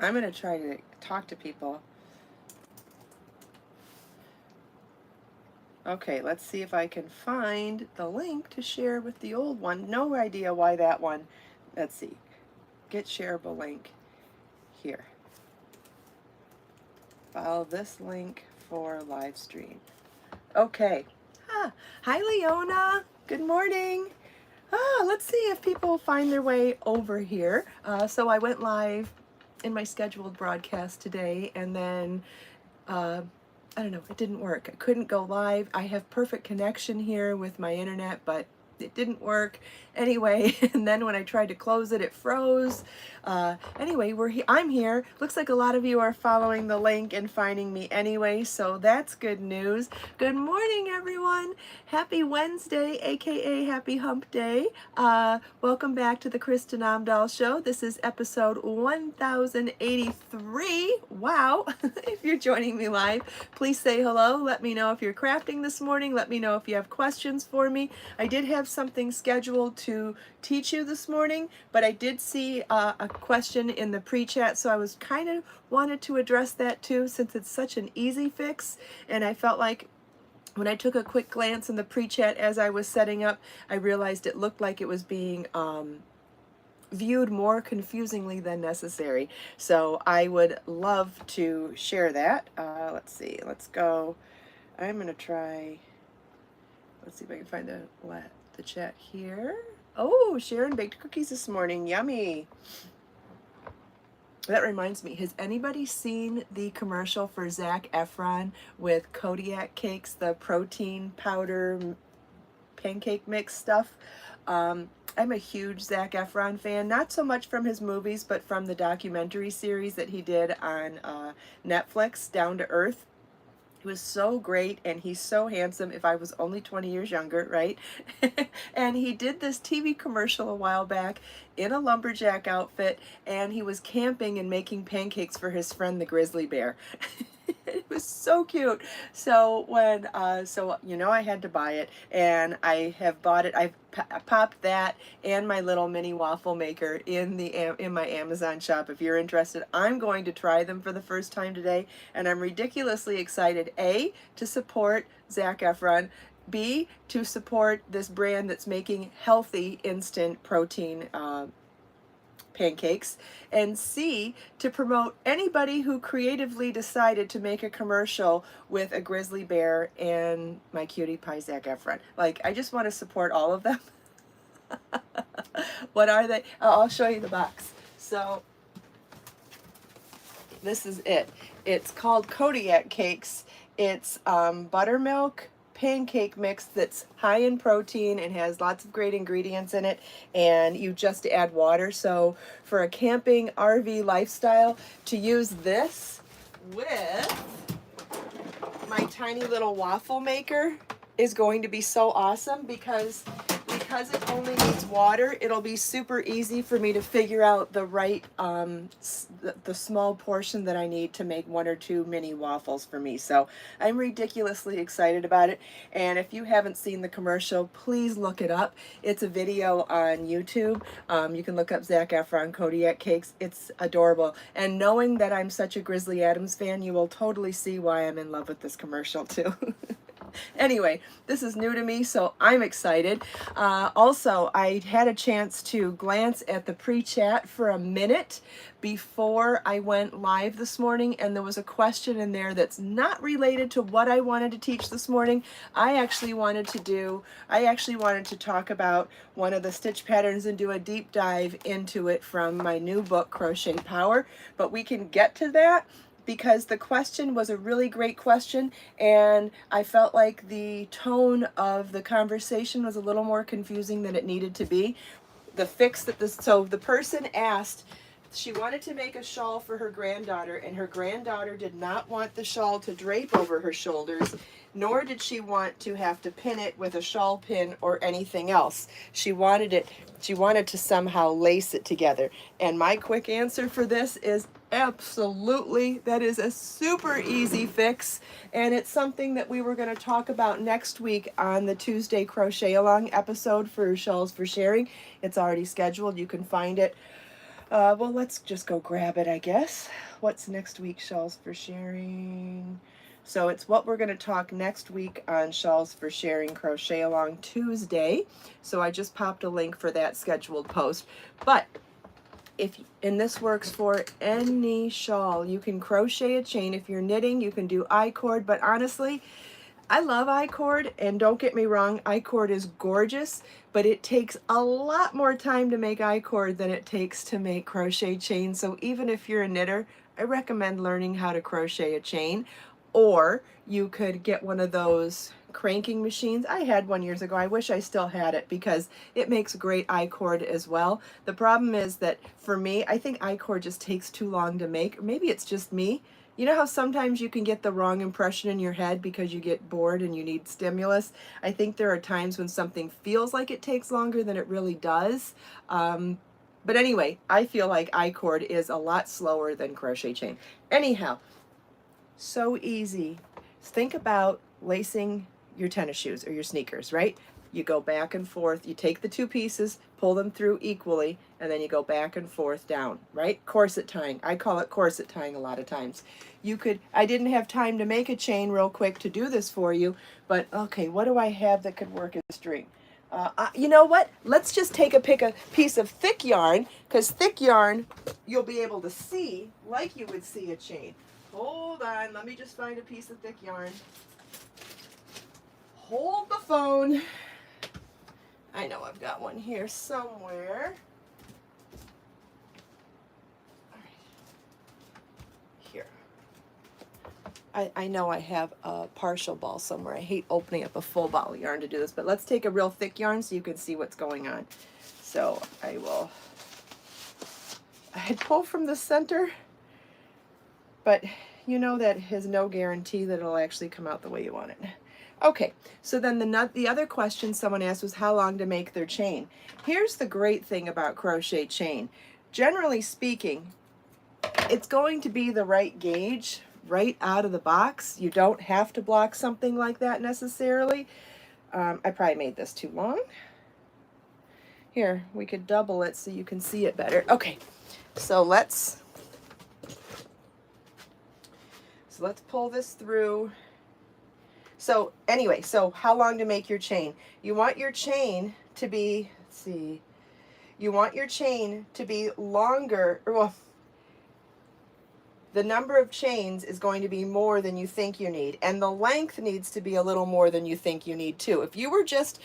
I'm going to try to talk to people. Okay, let's see if I can find the link to share with the old one. No idea why that one. Let's see. Get shareable link here. Follow this link for live stream. Okay. Hi, Leona. Good morning. Let's see if people find their way over here. So I went live in my scheduled broadcast today, and then I don't know, it didn't work. I couldn't go live. I have perfect connection here with my internet, but it didn't work anyway. And then when I tried to close it, it froze. Anyway, I'm here. Looks like a lot of you are following the link and finding me anyway, so that's good news. Good morning, everyone. Happy Wednesday, aka Happy Hump Day. Welcome back to the Kristin Omdahl Show. This is episode 1083. Wow. If you're joining me live, please say hello. Let me know if you're crafting this morning. Let me know if you have questions for me. I did have something scheduled to teach you this morning, but I did see a question in the pre-chat, so I was kind of wanted to address that too, since it's such an easy fix, and I felt like when I took a quick glance in the pre-chat as I was setting up, I realized it looked like it was being viewed more confusingly than necessary. So I would love to share that. Let's see, let's go. I'm gonna try, let's see if I can find the chat here. Oh, Sharon baked cookies this morning, yummy. That reminds me, has anybody seen the commercial for Zac Efron with Kodiak Cakes, the protein powder pancake mix stuff? I'm a huge Zac Efron fan, not so much from his movies, but from the documentary series that he did on Netflix, Down to Earth. He was so great, and he's so handsome. If I was only 20 years younger, right? And he did this TV commercial a while back in a lumberjack outfit, and he was camping and making pancakes for his friend the grizzly bear. It was so cute. So when so you know, I had to buy it, and I have bought it. I've popped that and my little mini waffle maker in my Amazon shop. If you're interested, I'm going to try them for the first time today, and I'm ridiculously excited. A, to support Zac Efron. B, to support this brand that's making healthy instant protein pancakes, and C, to promote anybody who creatively decided to make a commercial with a grizzly bear and my cutie pie Zac Efron. Like, I just want to support all of them. What are they? I'll show you the box. So this is it. It's called Kodiak Cakes. It's buttermilk pancake mix that's high in protein and has lots of great ingredients in it, and you just add water. So for a camping RV lifestyle, to use this with my tiny little waffle maker is going to be so awesome, because it only needs water. It'll be super easy for me to figure out the right the small portion that I need to make 1 or 2 mini waffles for me. So I'm ridiculously excited about it, and if you haven't seen the commercial, please look it up. It's a video on YouTube. You can look up Zac Efron Kodiak Cakes. It's adorable, and knowing that I'm such a Grizzly Adams fan, you will totally see why I'm in love with this commercial too. Anyway, this is new to me, so I'm excited. Also, I had a chance to glance at the pre-chat for a minute before I went live this morning, and there was a question in there that's not related to what I wanted to teach this morning. I actually wanted to talk about one of the stitch patterns and do a deep dive into it from my new book, Crochet Power, but we can get to that, because the question was a really great question, and I felt like the tone of the conversation was a little more confusing than it needed to be. The fix that so the person asked, she wanted to make a shawl for her granddaughter, and her granddaughter did not want the shawl to drape over her shoulders, nor did she want to have to pin it with a shawl pin or anything else. She wanted to somehow lace it together. And my quick answer for this is absolutely. That is a super easy fix, and it's something that we were going to talk about next week on the Tuesday Crochet Along episode for Shawls for Sharing. It's already scheduled. You can find it Well, let's just go grab it, I guess. What's next week's Shawls for Sharing? So it's what we're going to talk next week on Shawls for Sharing Crochet Along Tuesday. So I just popped a link for that scheduled post. But and this works for any shawl. You can crochet a chain. If you're knitting, you can do I-cord, but honestly, I love I-cord, and don't get me wrong, I-cord is gorgeous, but it takes a lot more time to make I-cord than it takes to make crochet chain. So even if you're a knitter, I recommend learning how to crochet a chain, or you could get one of those cranking machines. I had one years ago. I wish I still had it because it makes great I-cord as well. The problem is that for me, I think I-cord just takes too long to make. Or maybe it's just me. You know how sometimes you can get the wrong impression in your head because you get bored and you need stimulus? I think there are times when something feels like it takes longer than it really does. But anyway, I feel like I-cord is a lot slower than crochet chain. Anyhow, so easy. Think about lacing your tennis shoes or your sneakers, right? You go back and forth, you take the two pieces, pull them through equally, and then you go back and forth down, right? Corset tying. I call it corset tying a lot of times. I didn't have time to make a chain real quick to do this for you, but okay, what do I have that could work as a string? You know what? Let's just pick a piece of thick yarn, because thick yarn you'll be able to see like you would see a chain. Hold on, let me just find a piece of thick yarn. Hold the phone. I know I've got one here somewhere. All right. Here. I know I have a partial ball somewhere. I hate opening up a full ball of yarn to do this, but let's take a real thick yarn so you can see what's going on. So I'd pull from the center, but you know that has no guarantee that it'll actually come out the way you want it. Okay, so then the other question someone asked was how long to make their chain. Here's the great thing about crochet chain. Generally speaking, it's going to be the right gauge right out of the box. You don't have to block something like that necessarily. I probably made this too long. Here, we could double it so you can see it better. Okay, so let's pull this through. So anyway, so how long to make your chain? You want your chain to be, let's see, you want your chain to be longer, well, the number of chains is going to be more than you think you need, and the length needs to be a little more than you think you need too. If you were just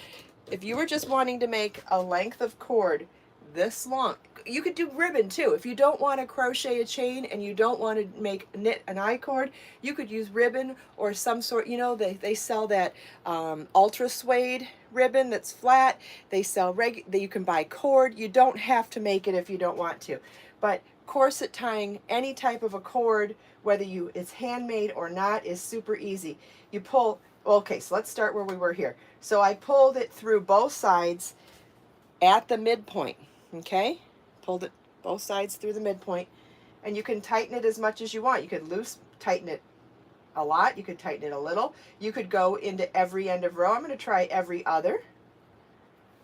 wanting to make a length of cord this long, you could do ribbon too. If you don't want to crochet a chain and you don't want to knit an I-cord, you could use ribbon or some sort, you know, they sell that ultra suede ribbon that's flat. They sell you can buy cord. You don't have to make it if you don't want to. But corset tying any type of a cord, whether it's handmade or not, is super easy. You pull, okay, so let's start where we were here. So I pulled it through both sides at the midpoint, okay? Pulled it both sides through the midpoint, and you can tighten it as much as you want. You could tighten it a lot, you could tighten it a little. You could go into every end of row. I'm going to try every other.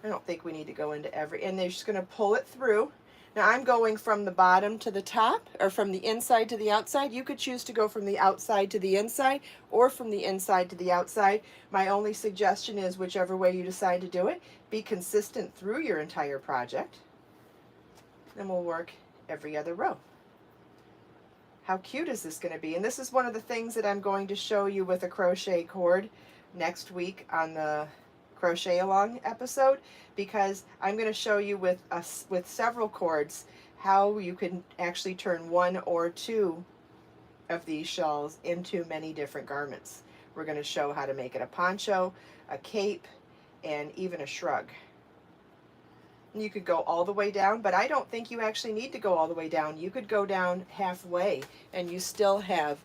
I don't think we need to go into every, and they're just going to pull it through. Now I'm going from the bottom to the top, or from the inside to the outside. You could choose to go from the outside to the inside, or from the inside to the outside. My only suggestion is whichever way you decide to do it, be consistent through your entire project. Then we'll work every other row. How cute is this going to be? And this is one of the things that I'm going to show you with a crochet cord next week on the Crochet Along episode, because I'm going to show you with several cords how you can actually turn one or two of these shawls into many different garments. We're going to show how to make it a poncho, a cape, and even a shrug. You could go all the way down, but I don't think you actually need to go all the way down. You could go down halfway and you still have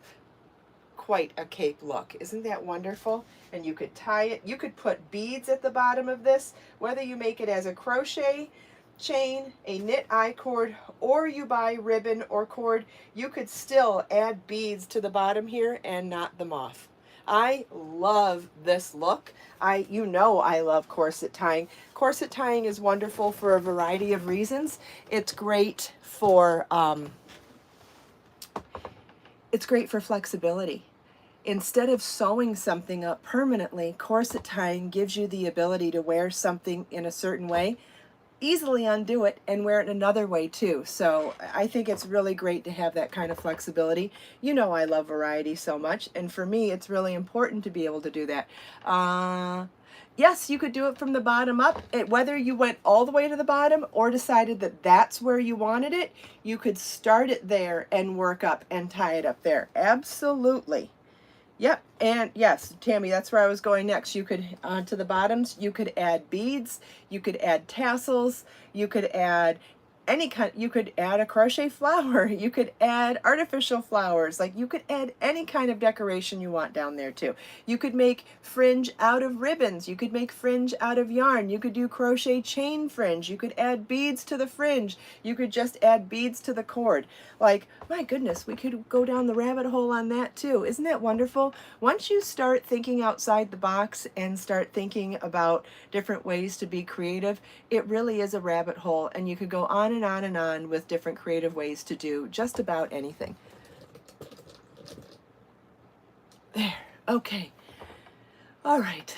quite a cape look. Isn't that wonderful? And you could tie it. You could put beads at the bottom of this, whether you make it as a crochet chain, a knit I-cord, or you buy ribbon or cord, you could still add beads to the bottom here and knot them off. I love this look. You know I love corset tying. Corset tying is wonderful for a variety of reasons. It's great for flexibility. Instead of sewing something up permanently, corset tying gives you the ability to wear something in a certain way, easily undo it, and wear it another way too. So I think it's really great to have that kind of flexibility. You know I love variety so much, and for me it's really important to be able to do that. Yes, you could do it from the bottom up. Whether you went all the way to the bottom or decided that that's where you wanted it, you could start it there and work up and tie it up there. Absolutely. Yep, and yes, Tammy, that's where I was going next. You could, to the bottoms, you could add beads, you could add tassels, you could add any kind, you could add a crochet flower, you could add artificial flowers, like you could add any kind of decoration you want down there too. You could make fringe out of ribbons, you could make fringe out of yarn, you could do crochet chain fringe, you could add beads to the fringe, you could just add beads to the cord. Like, my goodness, we could go down the rabbit hole on that too. Isn't that wonderful? Once you start thinking outside the box and start thinking about different ways to be creative, it really is a rabbit hole, and you could go on and on and on with different creative ways to do just about anything. There, okay. All right.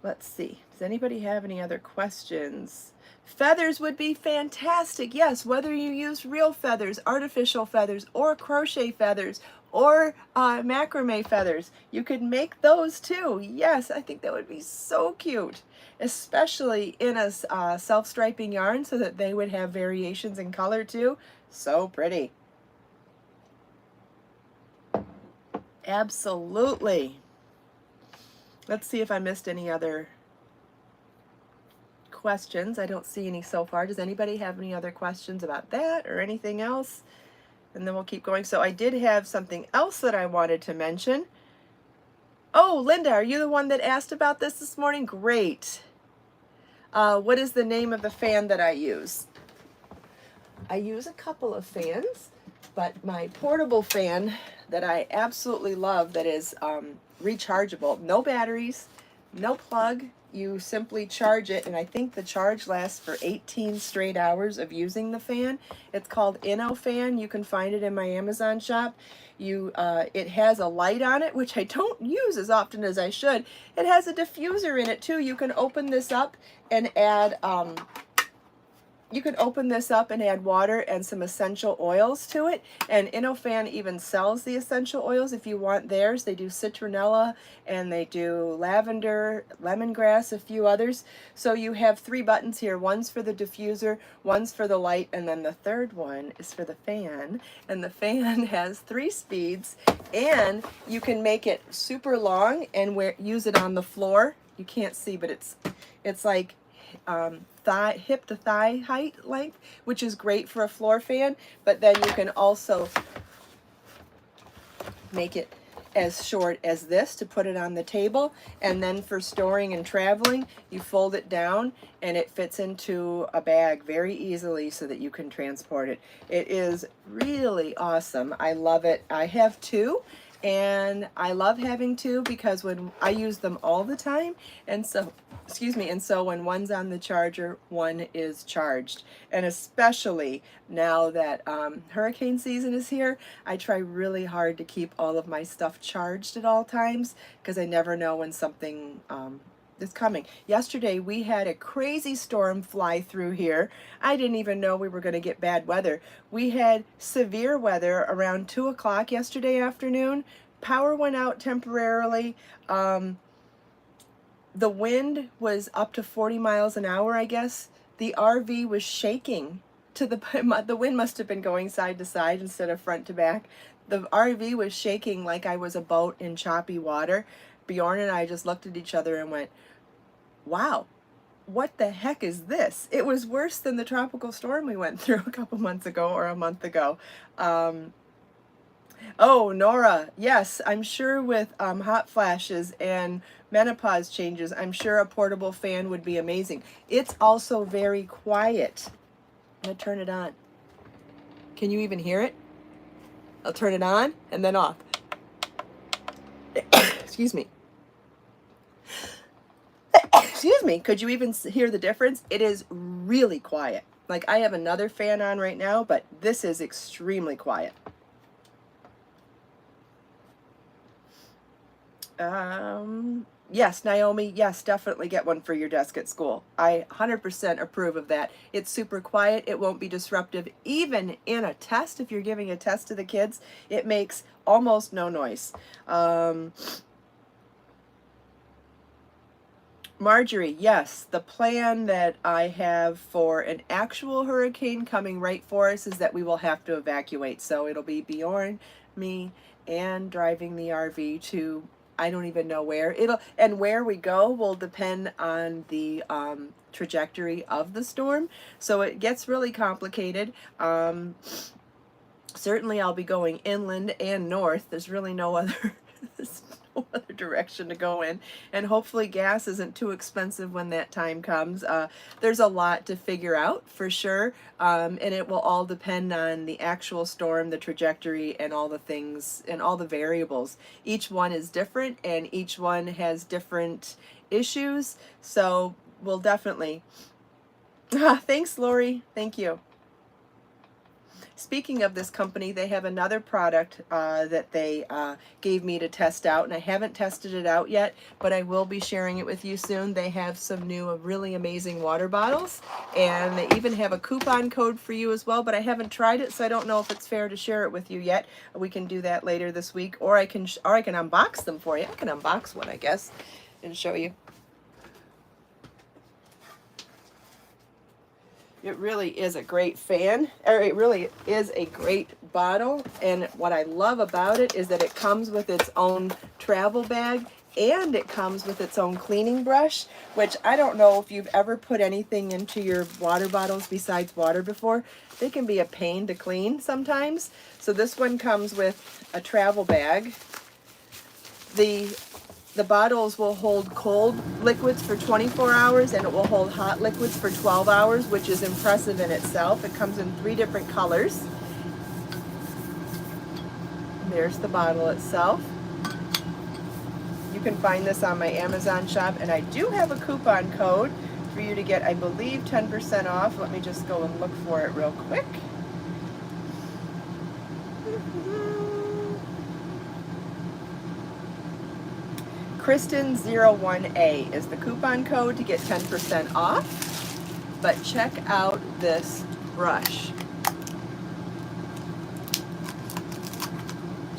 Let's see. Does anybody have any other questions? Feathers would be fantastic. Yes, whether you use real feathers, artificial feathers, or crochet feathers, or macrame feathers, you could make those too. Yes, I think that would be so cute, especially in a self-striping yarn, so that they would have variations in color too. So pretty. Absolutely. Let's see if I missed any other questions. I don't see any so far. Does anybody have any other questions about that or anything else? And then we'll keep going. So I did have something else that I wanted to mention. Oh, Linda, are you the one that asked about this morning? Great. What is the name of the fan that I use? I use a couple of fans, but my portable fan that I absolutely love, that is rechargeable, no batteries, no plug, you simply charge it, and I think the charge lasts for 18 straight hours of using the fan. It's called Inno fan. You can find it in my Amazon shop. It has a light on it, which I don't use as often as I should. It has a diffuser in it too. You can open this up and add water and some essential oils to it. And InnoFan even sells the essential oils if you want theirs. They do citronella, and they do lavender, lemongrass, a few others. So you have 3 buttons here. One's for the diffuser, one's for the light, and then the third one is for the fan. And the fan has 3 speeds, and you can make it super long and use it on the floor. You can't see, but it's like hip to thigh height length, which is great for a floor fan. But then you can also make it as short as this to put it on the table, and then for storing and traveling, you fold it down and it fits into a bag very easily so that you can transport it. It is really awesome. I love it. I have 2, and I love having 2 because when I use them all the time, and so when one's on the charger, one is charged. And especially now that hurricane season is here, I try really hard to keep all of my stuff charged at all times, because I never know when something is coming. Yesterday we had a crazy storm fly through here. I didn't even know we were going to get bad weather. We had severe weather around 2 o'clock yesterday afternoon. Power went out temporarily. The wind was up to 40 miles an hour, I guess. The RV was shaking. The wind must have been going side to side instead of front to back. The RV was shaking like I was a boat in choppy water. Bjorn and I just looked at each other and went, wow, what the heck is this? It was worse than the tropical storm we went through a couple months ago, or a month ago. Oh, Nora, yes, I'm sure with hot flashes and menopause changes, I'm sure a portable fan would be amazing. It's also very quiet. I'm going to turn it on. Can you even hear it? I'll turn it on and then off. excuse me. Excuse me. Could you even hear the difference? It is really quiet. Like, I have another fan on right now, but this is extremely quiet. Yes, Naomi, yes, definitely get one for your desk at school. I 100% approve of that. It's super quiet. It won't be disruptive. Even in a test, if you're giving a test to the kids, it makes almost no noise. Marjorie, yes, the plan that I have for an actual hurricane coming right for us is that we will have to evacuate. So it'll be Bjorn, me, and driving the RV to, I don't even know where. And where we go will depend on the trajectory of the storm. So it gets really complicated. Certainly I'll be going inland and north. There's really no other there's no other direction to go in, and hopefully gas isn't too expensive when that time comes. There's a lot to figure out for sure, and it will all depend on the actual storm, the trajectory, and all the things and all the variables. Each one is different and each one has different issues, so we'll definitely thanks, Lori. Thank you. Speaking of this company, they have another product that they gave me to test out, and I haven't tested it out yet, but I will be sharing it with you soon. They have some new really amazing water bottles, and they even have a coupon code for you as well, but I haven't tried it, so I don't know if it's fair to share it with you yet. We can do that later this week, or I can unbox them for you. I can unbox one, I guess, and show you. It really is a great fan, or it really is a great bottle, and what I love about it is that it comes with its own travel bag, and it comes with its own cleaning brush, which I don't know if you've ever put anything into your water bottles besides water before. They can be a pain to clean sometimes. So this one comes with a travel bag. The bottles will hold cold liquids for 24 hours, and it will hold hot liquids for 12 hours, which is impressive in itself. It comes in 3 different colors. There's the bottle itself. You can find this on my Amazon shop, and I do have a coupon code for you to get, I believe, 10% off. Let me just go and look for it real quick. Kristin01A is the coupon code to get 10% off. But check out this brush.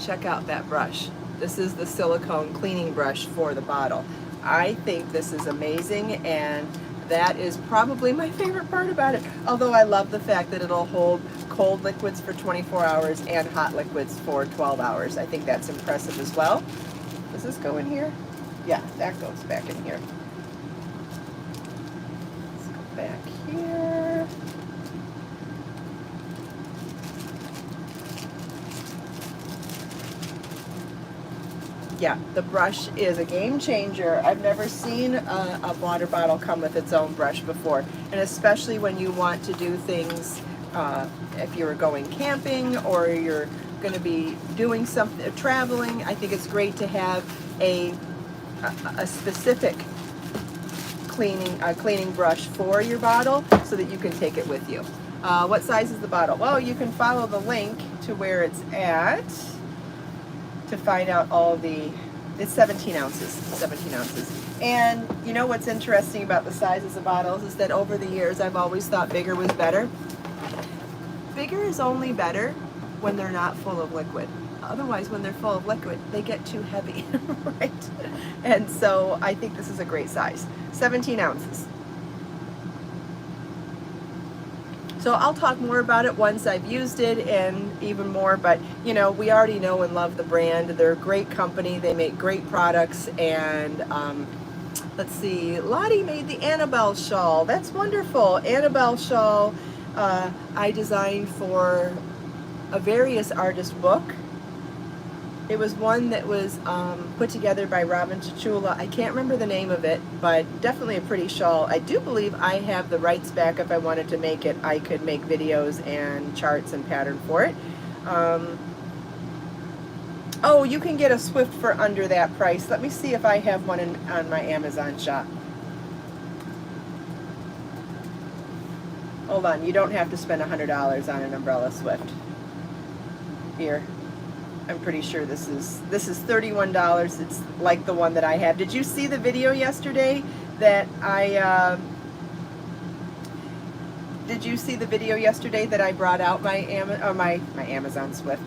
Check out that brush. This is the silicone cleaning brush for the bottle. I think this is amazing, and that is probably my favorite part about it. Although I love the fact that it'll hold cold liquids for 24 hours and hot liquids for 12 hours. I think that's impressive as well. Does this go in here? Yeah, that goes back in here. Let's go back here. Yeah, the brush is a game changer. I've never seen a water bottle come with its own brush before, and especially when you want to do things, if you're going camping or you're going to be doing something, traveling, I think it's great to have a specific cleaning brush for your bottle so that you can take it with you. What size is the bottle? Well, you can follow the link to where it's at to find out all the, it's 17 ounces, 17 ounces. And you know what's interesting about the sizes of bottles is that over the years I've always thought bigger was better. Bigger is only better when they're not full of liquid. Otherwise, when they're full of liquid, they get too heavy, right? And so I think this is a great size, 17 ounces. So I'll talk more about it once I've used it and even more, but you know, we already know and love the brand. They're a great company. They make great products, and let's see, Lottie made the Annabelle Shawl. That's wonderful. Annabelle Shawl I designed for a various artist book. It was one that was put together by Robin Chichula. I can't remember the name of it, but definitely a pretty shawl. I do believe I have the rights back. If I wanted to make it, I could make videos and charts and pattern for it. Oh, you can get a Swift for under that price. Let me see if I have one on my Amazon shop. Hold on, you don't have to spend $100 on an umbrella Swift. Here, I'm pretty sure this is $31. It's like the one that I have. Did you see the video yesterday that Did you see the video yesterday that I brought out my Amazon Swift?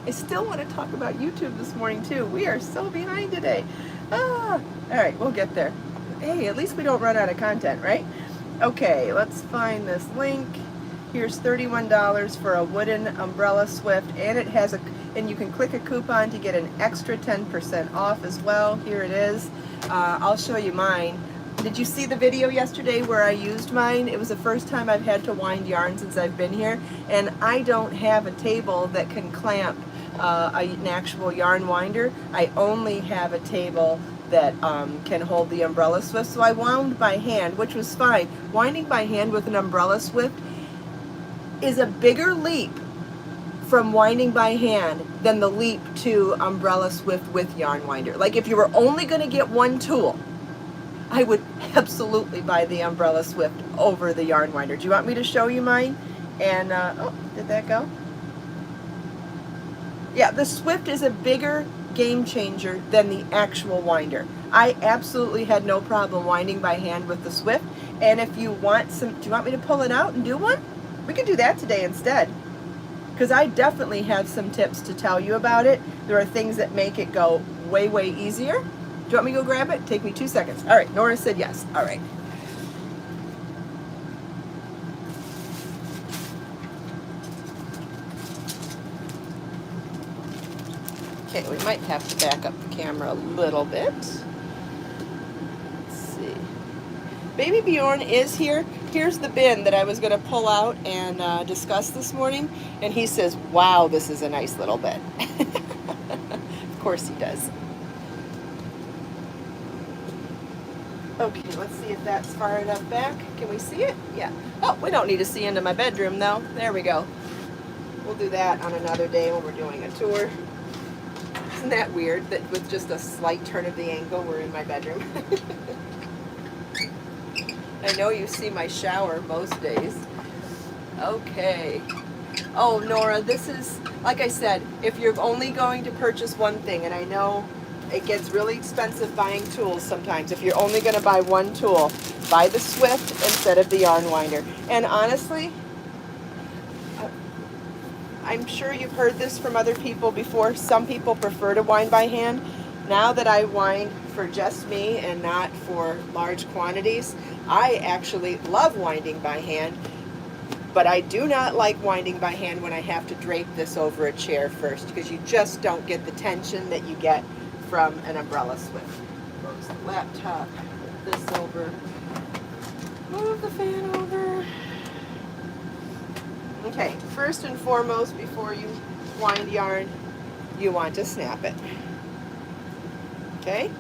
I still want to talk about YouTube this morning too. We are so behind today. All right, we'll get there. Hey, at least we don't run out of content, right? Okay, let's find this link. Here's $31 for a wooden umbrella Swift, and it has and you can click a coupon to get an extra 10% off as well. Here it is. I'll show you mine. Did you see the video yesterday where I used mine? It was the first time I've had to wind yarn since I've been here, and I don't have a table that can clamp an actual yarn winder. I only have a table that can hold the umbrella Swift, so I wound by hand, which was fine. Winding by hand with an umbrella Swift is a bigger leap from winding by hand than the leap to umbrella Swift with yarn winder. Like if you were only going to get one tool, I would absolutely buy the umbrella Swift over the yarn winder. Do you want me to show you mine? And oh, did that go? Yeah, the Swift is a bigger game changer than the actual winder. I absolutely had no problem winding by hand with the Swift. And if you want some, do you want me to pull it out and do one? We could do that today instead, because I definitely have some tips to tell you about it. There are things that make it go way, way easier. Do you want me to go grab it? Take me 2 seconds. All right, Nora said yes. All right. Okay, we might have to back up the camera a little bit. Let's see. Baby Bjorn is here. Here's the bin that I was going to pull out and discuss this morning. And he says, wow, this is a nice little bin. Of course he does. Okay, let's see if that's far enough back. Can we see it? Yeah. Oh, we don't need to see into my bedroom though. There we go. We'll do that on another day when we're doing a tour. Isn't that weird that with just a slight turn of the angle, we're in my bedroom? I know you see my shower most days. Okay. Oh, Nora, this is, like I said, if you're only going to purchase one thing, and I know it gets really expensive buying tools sometimes. If you're only going to buy one tool, buy the Swift instead of the yarn winder. And honestly, I'm sure you've heard this from other people before. Some people prefer to wind by hand. Now that I wind for just me and not for large quantities, I actually love winding by hand, but I do not like winding by hand when I have to drape this over a chair first, because you just don't get the tension that you get from an umbrella Swift. Close the laptop, move this over, move the fan over. Okay, first and foremost, before you wind yarn, you want to snap it. Okay,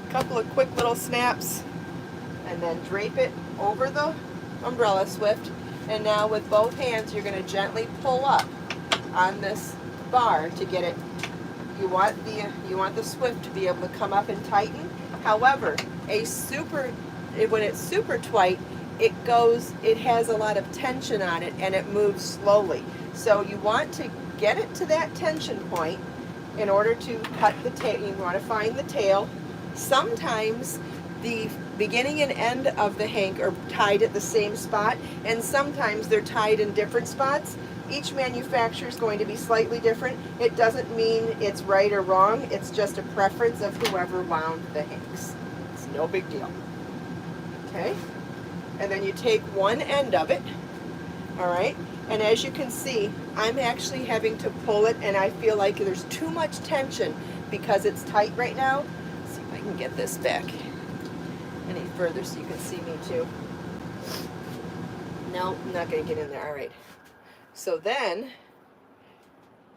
a couple of quick little snaps, and then drape it over the umbrella Swift. And now with both hands, you're going to gently pull up on this bar to get it. You want the Swift to be able to come up and tighten. However, when it's super tight, it has a lot of tension on it and it moves slowly. So you want to get it to that tension point in order to cut the tail. You want to find the tail. Sometimes the beginning and end of the hank are tied at the same spot, and sometimes they're tied in different spots. Each manufacturer is going to be slightly different. It doesn't mean it's right or wrong. It's just a preference of whoever wound the hanks. It's no big deal. Okay? And then you take one end of it, all right? And as you can see, I'm actually having to pull it, and I feel like there's too much tension because it's tight right now. Let's see if I can get this back any further so you can see me too. No, I'm not going to get in there. All right. So then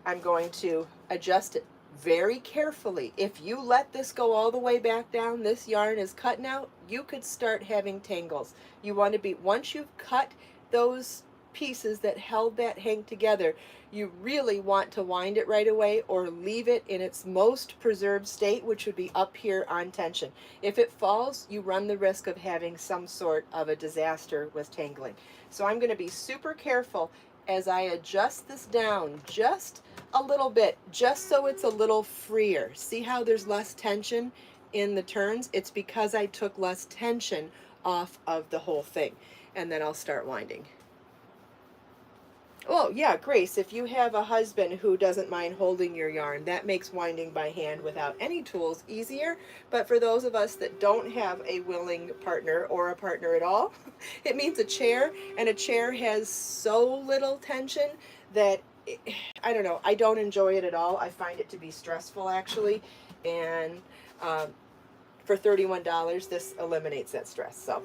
I'm going to adjust it very carefully. If you let this go all the way back down, this yarn is cutting out, you could start having tangles. You want to be, once you've cut those pieces that held that hank together, you really want to wind it right away or leave it in its most preserved state, which would be up here on tension. If it falls, you run the risk of having some sort of a disaster with tangling. So I'm going to be super careful as I adjust this down just a little bit, just so it's a little freer. See how there's less tension in the turns? It's because I took less tension off of the whole thing. And then I'll start winding. Oh, yeah, Grace, if you have a husband who doesn't mind holding your yarn, that makes winding by hand without any tools easier. But for those of us that don't have a willing partner or a partner at all, it means a chair, and a chair has so little tension that, I don't know, I don't enjoy it at all. I find it to be stressful, actually, and for $31, this eliminates that stress. So,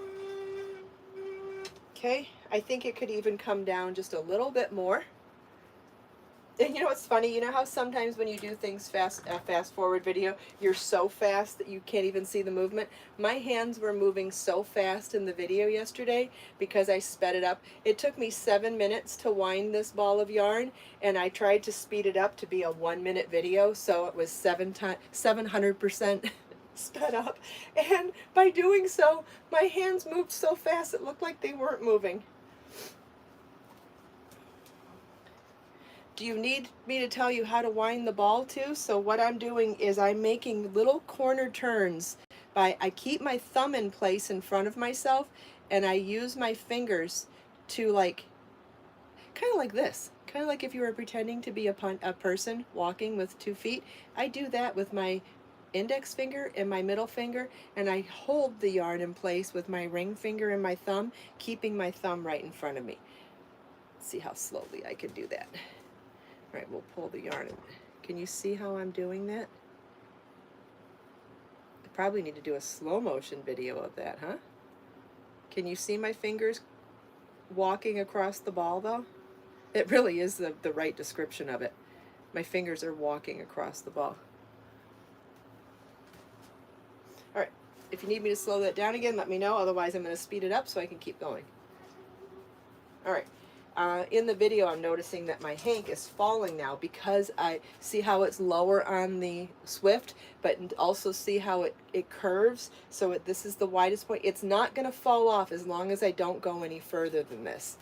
okay, I think it could even come down just a little bit more. And you know what's funny? You know how sometimes when you do things fast forward video, you're so fast that you can't even see the movement? My hands were moving so fast in the video yesterday because I sped it up. It took me 7 minutes to wind this ball of yarn, and I tried to speed it up to be a 1-minute video, so it was 700% sped up. And by doing so, my hands moved so fast it looked like they weren't moving. Do you need me to tell you how to wind the ball too? So what I'm doing is I'm making little corner turns. I keep my thumb in place in front of myself, and I use my fingers to, like, kind of like this. Kind of like if you were pretending to be a person walking with 2 feet. I do that with my index finger and my middle finger, and I hold the yarn in place with my ring finger and my thumb, keeping my thumb right in front of me. Let's see how slowly I can do that. All right, we'll pull the yarn. Can you see how I'm doing that? I probably need to do a slow motion video of that, huh? Can you see my fingers walking across the ball, though? It really is the right description of it. My fingers are walking across the ball. All right, if you need me to slow that down again, let me know. Otherwise, I'm going to speed it up so I can keep going. All right. In the video, I'm noticing that my hank is falling now because I see how it's lower on the Swift, but also see how it curves. So this is the widest point. It's not going to fall off as long as I don't go any further than this.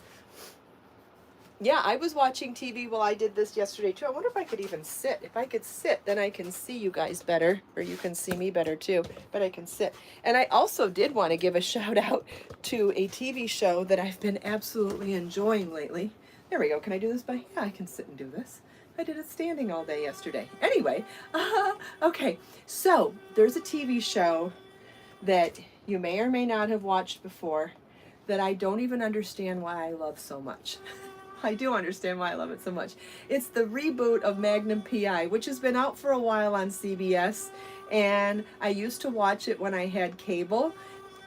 Yeah, I was watching TV while I did this yesterday too. I wonder if I could even sit. If I could sit, then I can see you guys better, or you can see me better too, but I can sit. And I also did want to give a shout out to a TV show that I've been absolutely enjoying lately. There we go. Can I do this by? Yeah, I can sit and do this. I did it standing all day yesterday. Anyway, okay, so there's a TV show that you may or may not have watched before that I don't even understand why I love so much. I do understand why I love it so much. It's the reboot of Magnum Pi, which has been out for a while on CBS, and I used to watch it when I had cable,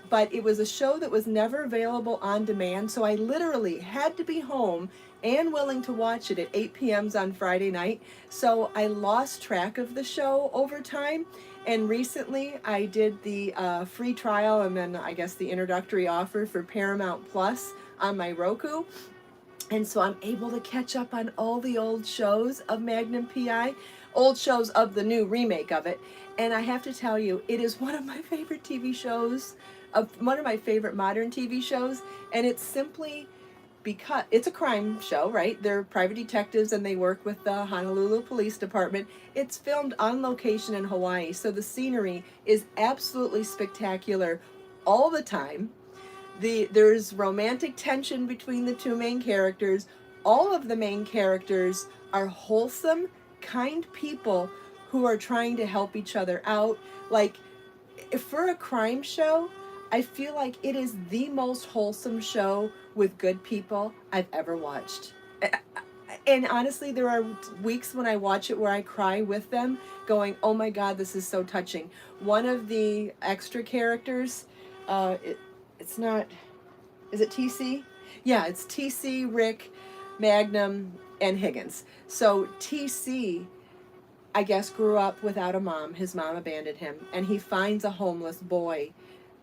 but it was a show that was never available on demand, so I literally had to be home and willing to watch it at 8 p.m. on Friday night, so I lost track of the show over time. And recently I did the free trial and then I guess the introductory offer for Paramount Plus on my Roku. And so I'm able to catch up on all the old shows of Magnum Pi, old shows of the new remake of it. And I have to tell you, it is one of my favorite TV shows, one of my favorite modern TV shows. And it's simply because it's a crime show, right? They're private detectives and they work with the Honolulu Police Department. It's filmed on location in Hawaii, so the scenery is absolutely spectacular all the time. There's romantic tension between the two main characters. All of the main characters are wholesome, kind people who are trying to help each other out. Like, for a crime show, I feel like it is the most wholesome show with good people I've ever watched. And honestly, there are weeks when I watch it where I cry with them, going, oh my God, this is so touching. One of the extra characters, it's not, is it TC? Yeah, it's TC, Rick, Magnum, and Higgins. So TC, I guess, grew up without a mom. His mom abandoned him, and he finds a homeless boy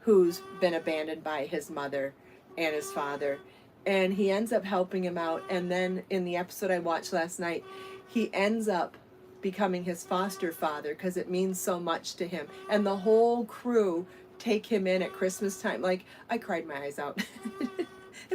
who's been abandoned by his mother and his father. and he ends up helping him out. And then in the episode I watched last night, he ends up becoming his foster father because it means so much to him. And the whole crew take him in at Christmas time. Like, I cried my eyes out.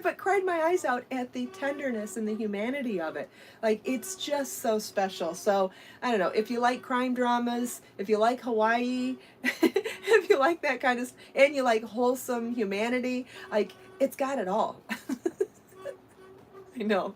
But cried my eyes out at the tenderness and the humanity of it. Like, it's just so special. So, I don't know, if you like crime dramas, if you like Hawaii, if you like that kind of, and you like wholesome humanity, like, it's got it all. I know.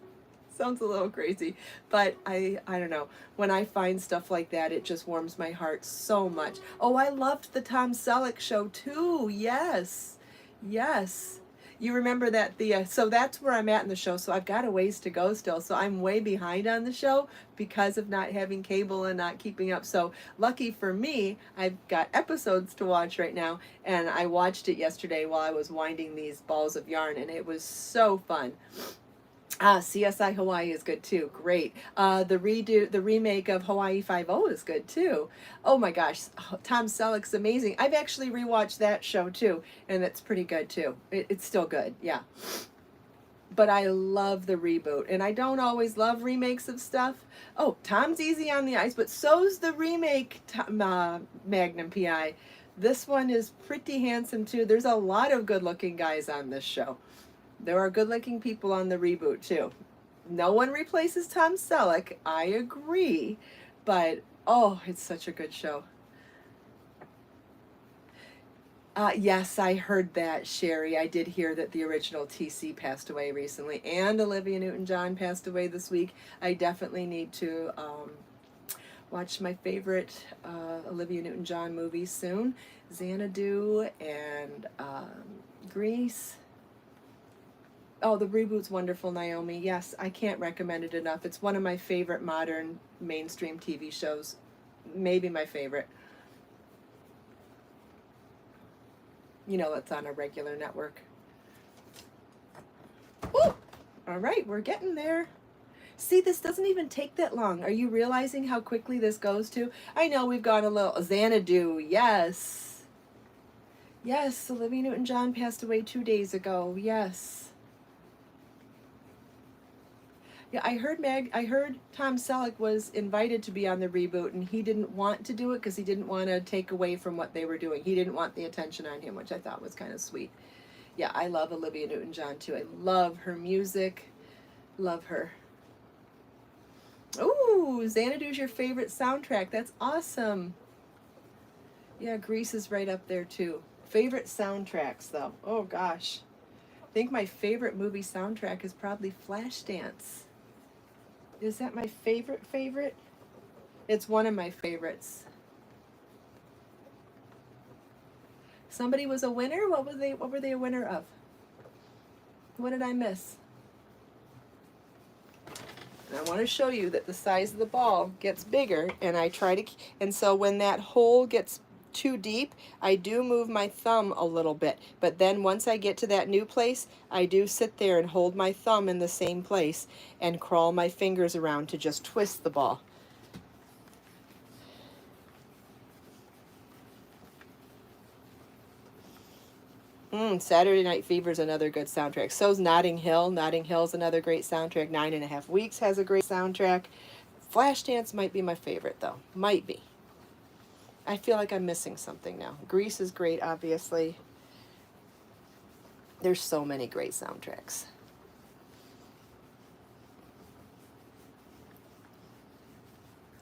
Sounds a little crazy, but I don't know. When I find stuff like that, it just warms my heart so much. Oh, I loved the Tom Selleck show too. Yes. Yes. You remember that so that's where I'm at in the show. So I've got a ways to go still. So I'm way behind on the show because of not having cable and not keeping up. So lucky for me, I've got episodes to watch right now, and I watched it yesterday while I was winding these balls of yarn, and it was so fun. CSI Hawaii is good too. Great. The remake of Hawaii 5-0 is good too. Oh my gosh, Tom Selleck's amazing. I've actually rewatched that show too, and it's pretty good too. It's still good, yeah. But I love the reboot, and I don't always love remakes of stuff. Oh, Tom's easy on the eyes, but so's the remake Magnum Pi. This one is pretty handsome too. There's a lot of good-looking guys on this show. There are good-looking people on the reboot, too. No one replaces Tom Selleck, I agree, but, oh, it's such a good show. Yes, I heard that, Sherry. I did hear that the original TC passed away recently, and Olivia Newton-John passed away this week. I definitely need to watch my favorite Olivia Newton-John movies soon. Xanadu and Grease. Oh, the reboot's wonderful, Naomi. Yes, I can't recommend it enough. It's one of my favorite modern mainstream TV shows. Maybe my favorite. You know, it's on a regular network. Ooh! All right, we're getting there. See, this doesn't even take that long. Are you realizing how quickly this goes to? I know we've gone a little... Xanadu, yes. Yes, Olivia Newton-John passed away 2 days ago. Yes. Yeah, I heard Tom Selleck was invited to be on the reboot, and he didn't want to do it because he didn't want to take away from what they were doing. He didn't want the attention on him, which I thought was kind of sweet. Yeah, I love Olivia Newton-John too. I love her music. Love her. Ooh, Xanadu's your favorite soundtrack. That's awesome. Yeah, Grease is right up there too. Favorite soundtracks though. Oh gosh. I think my favorite movie soundtrack is probably Flashdance. Is that my favorite? It's one of my favorites. Somebody was a winner? What were they a winner of? What did I miss? And I want to show you that the size of the ball gets bigger, and I try to, and so when that hole gets too deep, I do move my thumb a little bit, but then once I get to that new place, I do sit there and hold my thumb in the same place and crawl my fingers around to just twist the ball. Saturday Night Fever is another good soundtrack. So's Notting Hill. Notting Hill's another great soundtrack. 9.5 Weeks has a great soundtrack. Flashdance might be my favorite, though. Might be. I feel like I'm missing something now. Grease is great, obviously. There's so many great soundtracks.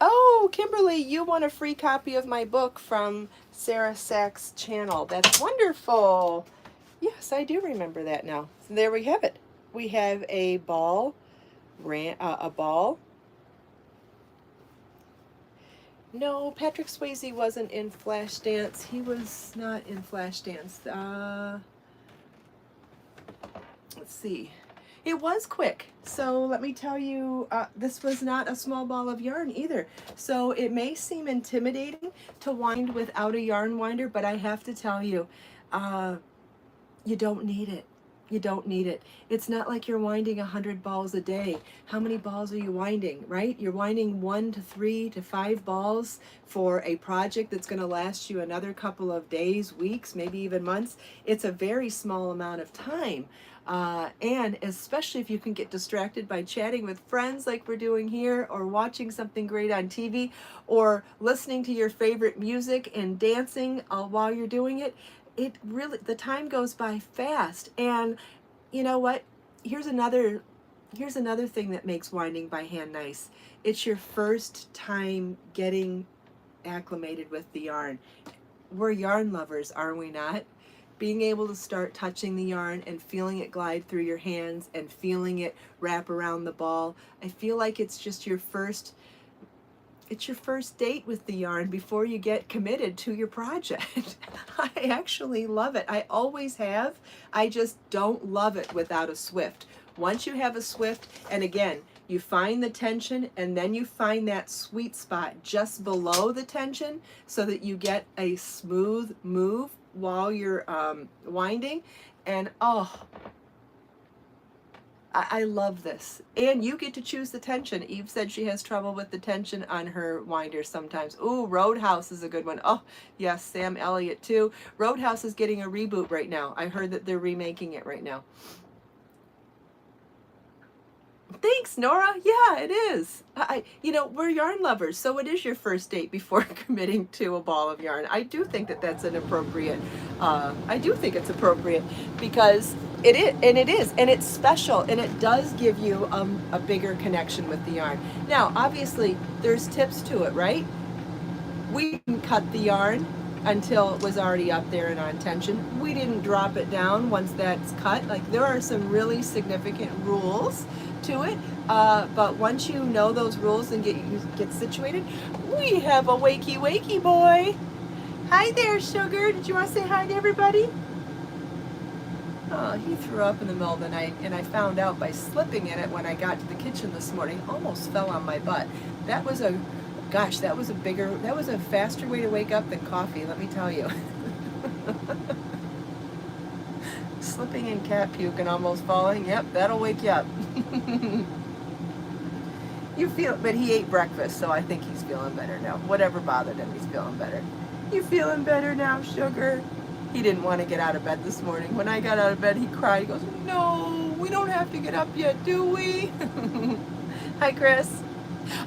Oh, Kimberly, you won a free copy of my book from Sarah Sachs' channel. That's wonderful. Yes, I do remember that now. So there we have it. We have a ball, a ball. No, Patrick Swayze wasn't in Flashdance. He was not in Flashdance. Let's see. It was quick. So let me tell you, this was not a small ball of yarn either. So it may seem intimidating to wind without a yarn winder, but I have to tell you, you don't need it. You don't need it. It's not like you're winding 100 balls a day. How many balls are you winding, right? You're winding 1 to 3 to 5 balls for a project that's going to last you another couple of days, weeks, maybe even months. It's a very small amount of time. And especially if you can get distracted by chatting with friends like we're doing here, or watching something great on TV, or listening to your favorite music and dancing while you're doing it, it really, the time goes by fast. And you know what? Here's another thing that makes winding by hand nice. It's your first time getting acclimated with the yarn. We're yarn lovers, are we not? Being able to start touching the yarn and feeling it glide through your hands and feeling it wrap around the ball. I feel like it's just your first date with the yarn before you get committed to your project. I actually love it. I always have. I just don't love it without a Swift. Once you have a Swift, and again, you find the tension and then you find that sweet spot just below the tension so that you get a smooth move while you're winding. And oh, I love this. And you get to choose the tension. Eve said she has trouble with the tension on her winders sometimes. Ooh, Roadhouse is a good one. Oh, yes, Sam Elliott too. Roadhouse is getting a reboot right now. I heard that they're remaking it right now. Thanks, Nora. Yeah, it is. You know, we're yarn lovers, so it is your first date before committing to a ball of yarn. I do think that that's an appropriate. I do think it's appropriate because it is, and it's special, and it does give you a bigger connection with the yarn. Now, obviously, there's tips to it, right? We didn't cut the yarn until it was already up there and on tension. We didn't drop it down once that's cut. Like, there are some really significant rules to it, but once you know those rules and get situated, we have a wakey boy. Hi there, Sugar. Did you want to say hi to everybody? Oh, he threw up in the middle of the night, and I found out by slipping in it when I got to the kitchen this morning. Almost fell on my butt. That was a faster way to wake up than coffee, let me tell you. Slipping in cat puke and almost falling, yep, that'll wake you up. But he ate breakfast, so I think he's feeling better now. Whatever bothered him, he's feeling better. You feeling better now, Sugar? He didn't want to get out of bed this morning. When I got out of bed, he cried. He goes, no, we don't have to get up yet, do we? Hi, Chris.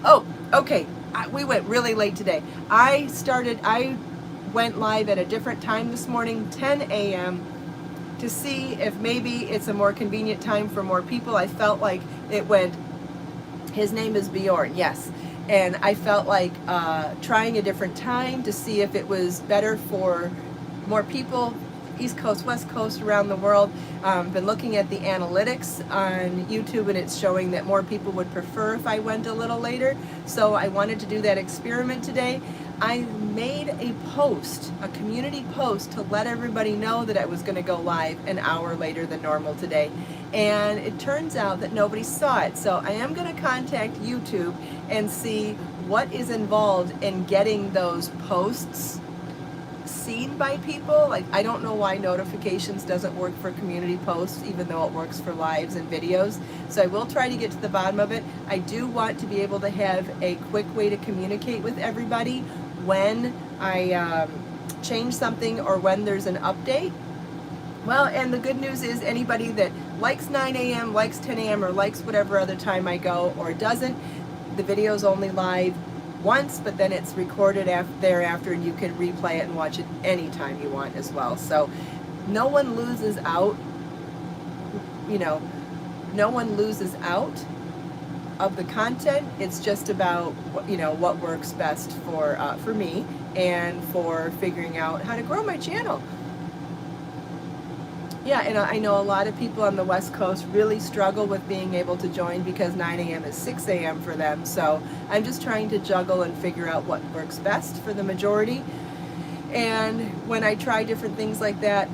Oh, okay. We went really late today. I went live at a different time this morning, 10 a.m., to see if maybe it's a more convenient time for more people. I felt like his name is Bjorn, yes. And I felt like trying a different time to see if it was better for more people, East Coast, West Coast, around the world. Been looking at the analytics on YouTube, and it's showing that more people would prefer if I went a little later. So I wanted to do that experiment today. I made a post, a community post, to let everybody know that I was going to go live an hour later than normal today. And it turns out that nobody saw it. So I am going to contact YouTube and see what is involved in getting those posts seen by people. Like, I don't know why notifications doesn't work for community posts, even though it works for lives and videos. So I will try to get to the bottom of it. I do want to be able to have a quick way to communicate with everybody when I change something or when there's an update. Well, and the good news is anybody that likes 9 a.m., likes 10 a.m., or likes whatever other time I go, or doesn't, the video's only live once, but then it's recorded thereafter, and you can replay it and watch it anytime you want as well. So no one loses out, no one loses out of the content. It's just about, what works best for me and for figuring out how to grow my channel. Yeah, and I know a lot of people on the West Coast really struggle with being able to join because 9 a.m. is 6 a.m. for them. So I'm just trying to juggle and figure out what works best for the majority. And when I try different things like that,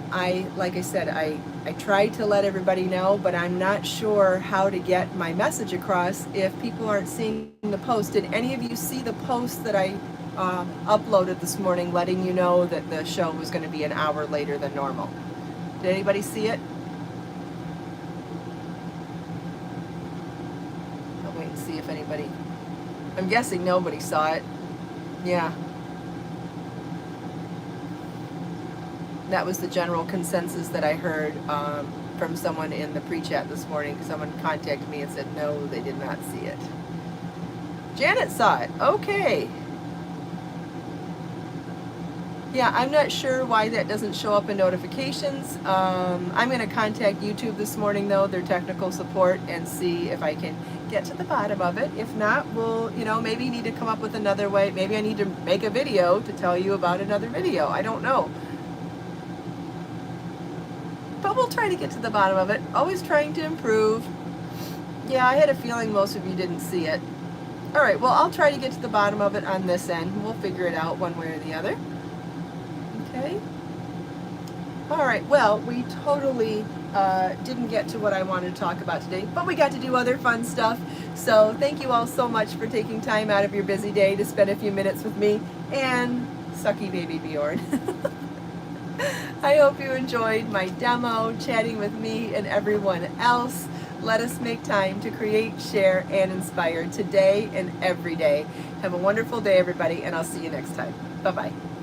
like I said, I try to let everybody know, but I'm not sure how to get my message across if people aren't seeing the post. Did any of you see the post that I uploaded this morning letting you know that the show was going to be an hour later than normal? Did anybody see it? see if anybody, I'm guessing nobody saw it. Yeah. That was the general consensus that I heard from someone in the pre-chat this morning. Someone contacted me and said no, they did not see it. Janet saw it. Okay. Yeah, I'm not sure why that doesn't show up in notifications. I'm going to contact YouTube this morning, though, their technical support, and see if I can get to the bottom of it. If not, we'll, maybe need to come up with another way. Maybe I need to make a video to tell you about another video. I don't know. But we'll try to get to the bottom of it. Always trying to improve. Yeah, I had a feeling most of you didn't see it. All right, well, I'll try to get to the bottom of it on this end. We'll figure it out one way or the other. Okay. All right, well, we totally didn't get to what I wanted to talk about today, but we got to do other fun stuff. So thank you all so much for taking time out of your busy day to spend a few minutes with me and sucky baby Bjorn. I hope you enjoyed my demo, chatting with me and everyone else. Let us make time to create, share, and inspire today and every day. Have a wonderful day, everybody, and I'll see you next time. Bye-bye.